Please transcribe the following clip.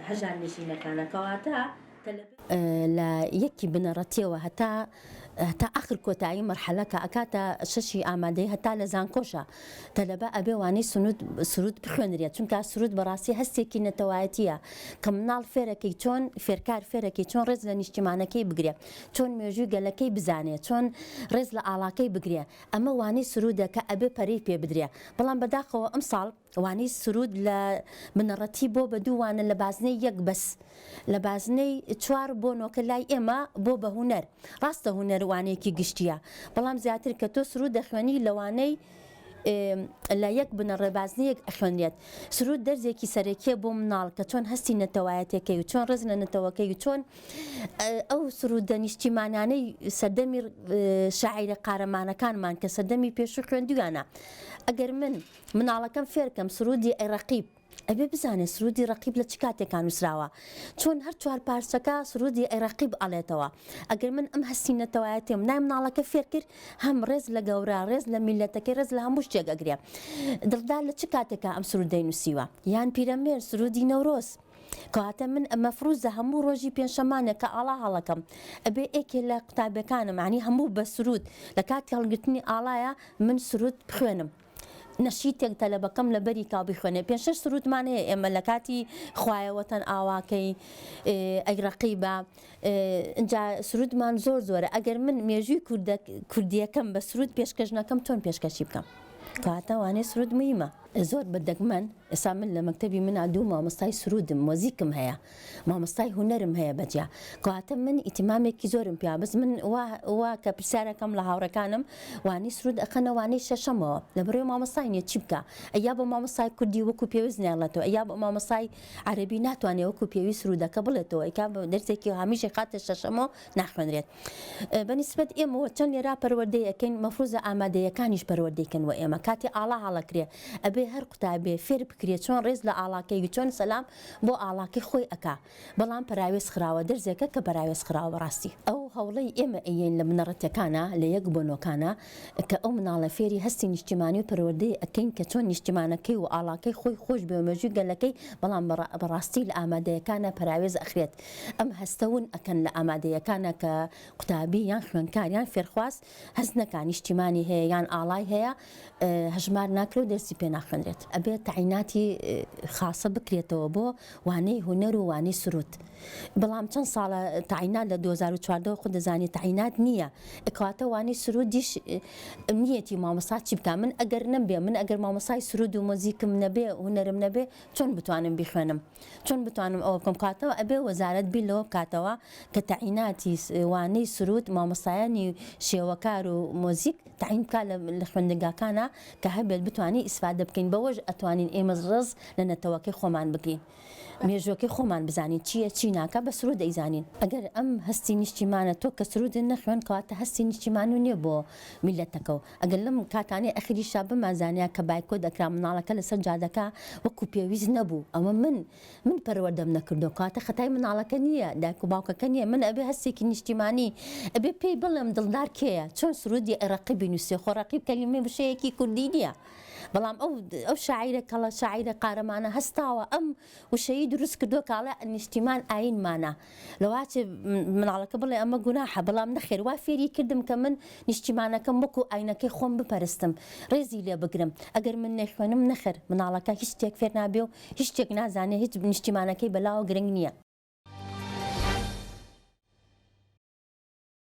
هەژار نشینەکانە کەواتە لە یەکی بنەڕەتیەوە هەتا ئاخر کۆتایی مەرحەلەکە ئەکاتە شەشی ئامادەی هەتا لە زانکۆشە تەلەبە ئەبێ وانەی سرود بخوێنرێت چونکە سرود بەڕاستی هەستێکی نەتەوایەتیە کە مناڵ فێرەکەی چۆن فێرکار فێرەکەی چۆن ڕێز لە نیشتیمانەکەی بگرێت چۆن مێژووی گەلەکەی بزانێت چۆن ڕێز لە ئاڵاکەی بگرێ ئەمە وانەی سرودە کە ئەبێ پەرەی پێ بدرێ بەڵام بەداخەوە ئەم ساڵ وانەی سرود لە بنەڕەتی بۆ بە دووانە لە بازنەی یەک بەس لە بازنەی چوار بۆ نۆکە لای ئێمە بۆ بە هونەر ڕاستە هونەر وانەیەکی گشتیە بەڵام زیاتر کە تۆ سرود دەخوێنی لەوانەی لە یەک بنەڕێ بازنەیەک ئەخوێنرێت سرود دەرزێکی سەرەکیە بۆ مناڵ کە چۆن هەستی نەتەوایەتەکەی و چۆن ڕێز لە نەتەوەکەی و چۆن ئەو سرودە نیشتیمانانەی سەردەمی شاعیرە قارەمانەکانمان کە سەردەمی پێشوو خوێندویانە ئەگەر مناڵەکەم فێرکەم سرودی ڕەقیب ئەبێ بزانێت سرودی ڕەقیب لە چ کاتێکان نووسراوە چۆن هەر چوار پارچەکە سرودی ڕەقیب ئەڵێتەوە ئەگەر من ئەم هەستی نەتەوایەتێم نای مناڵەکە فێر کرد هەم ڕێز لە گەورە ڕێز لە میلەتەکەی ڕێز لە هەموو شتێک ئەگرێ دڵدار لە چ کاتێکە ئەم سرودەی نووسیوە یان پیرەمێر سرودی نەورۆز کەواتە من مەفروضە هەموو ڕۆژی پێنجشەمانێک کە ئاڵا هەڵەکەم ئەبێ ئێکێ لە قوتابەکانم معنی هەموو بە سرود لە کاتی هەڵگرتنی ئاڵایە من سرود بخوێنم نەشیدێک تەلەبەکەم لە بەری کا بخوێنێ پێنج شەش سرودمان هەیە ئێمە لە کاتی خوایەوەتەن ئاواکەی ئەی ڕەقیبە ئینجا سرودمان زۆر زۆرە ئەگەر من مێژووی کوردیەکەم بە سرود پێشکەش نەکەم چۆن پێشکەشی بکەم کەواتە وانەی سرود مهمە زۆر بەدەگمەن ئێستا من لە مەکتەبی منە دوو مامۆستای سرودم مۆزیکم هەیە مامۆستای هونەرم هەیە بەجیا کەواتە من ئیتیمامێکی زۆرم پیا بەس من وا کە پرسیارەکەم لە هاوڕەکانم وانی سرود ئەخەنە وانەی شەشەمەوە لەبەرەوەی مامۆستای نییە چی بکە ئەیا بە مامۆستای کوردی وەکو پێویست نێڵێتەوە ئەیا بە مامۆستای عەرەبی ناتوانێت وەکو پێویست سرودەکە بڵێتەوە ئەیکا دەرسێکی هەمیشەی خاتە شەشەمەوە ناخوێنرێت بەنسبەت ئێمەوە چەند لێرا پەروەردەی ئەەکەین مەفروضە ئامادەیەکانیش پەروەردەیکەنەوە ئێمە کاتی ئاڵا هەڵەکرێ ئەبێ هەر قوتابێ فێر بکرێت چۆن ڕێز لە ئاڵاکەی چۆن سەلام بۆ ئاڵاکەی خۆی ئەکا بەڵام پەراوێز خراوە دەرزێکە کە پەراوێز خراوە بەڕاستی ئەو هەوڵەی ئێمە ئەیین لە بنەڕەتەکانە لە یەک بۆ نۆکانە کە ئەو مناڵە فێری هەستی نیشتیمانی و پەروەردەی ئەەکەین کە چۆن نیشتیمانەکەی و ئاڵاکەی خۆی خۆش بێ و مێژووی گەلەکەی بەڵام بەڕاستی لە ئامادەیەکانە پەراوێز ئەخرێت ئەم هەستەون ئەکەن لە ئامادەیەکانە کە قوتابی یان خوێندکار یان فێرخواست هەست نەکان نیشتیمانی هەیە یان ئاڵای هەیە هەژمار ناکرێت و دەرسی پێ ناخوێنرێت ئەبێت تعیناتی خاصە بکرێتەوە بۆ وانەی هونەر و وانەی سرود بەڵام چەند ساڵە تعینات لە 2014 خۆ دەزانی تعینات نییە کەواتە وانەی سرودیش نیەتی مامۆستا چی بکە من ئەگەر نەبێ من ئەگەر مامۆستای سرود و مۆزیکم نەبێ هونەرم نەبێ چۆن بتوانم بخوێنم چۆن بتوانم ئەوە بکەم کاتەوە ئەبێ وەزارەت بیر لەوە بکاتەوە کە تعیناتی وانەی سرود مامۆستایانی شێوەکار و مۆزیک تعین بکات لە خوێندنگاکانە کە هەبێت بتوانین ئیسفادە بکەین بەوەش ئەتوانین ئێمە ڕێز لە نەتەوەکەی خۆمان بکەین مێژوەکەی خۆمان بزانین چییە چی ناکە بە سرود دەیزانین ئەگەر ئەم هەستی نیشتیمانە تۆ کە سرودن نەخوێن کەواتە هەستی نیشتیمان و نییە بۆ میلەتەکە و ئەگەر لەم کاتانەی ئەخریشا بمازانیا کە بایکۆ دەکرا مناڵەکە لەسەر جادەکە وەکو پێویست نەبوو ئەمە من پەروەردەم نەکردو کاتە خەتای مناڵەکە نییە دایک و باوکەکە نییە من ئەبێ هەستێکی نیشتیمانی ئەبێ پێی بڵێم دڵدار کێیە چۆن سرودی ڕەقیبی نووسێ خۆ ڕەقیب کەلیمەی بشەیەکی کوردی نییە بەڵام ئەو شاعیرە کەڵە شاعیرە قارەمانە هەستاوە ئەم وشەیی دروست کردو کاڵە نیشتیمان ئاینمانە لەواچێ مناڵەکە بڵێ ئەمە گوناحە بەڵام نەخێر وا فێری کردم کە من نیشتیمانەکەم وەکو ئاینەکەی خۆم بپەرستم ڕێزی لێ بگرم ئەگەر من نەخوێنم نەخێر مناڵەکە هیچ شتێک فێر نابێ و هیچ شتێک نازانێ هیچ نیشتیمانەکەی بەلاوە گرنگ نییە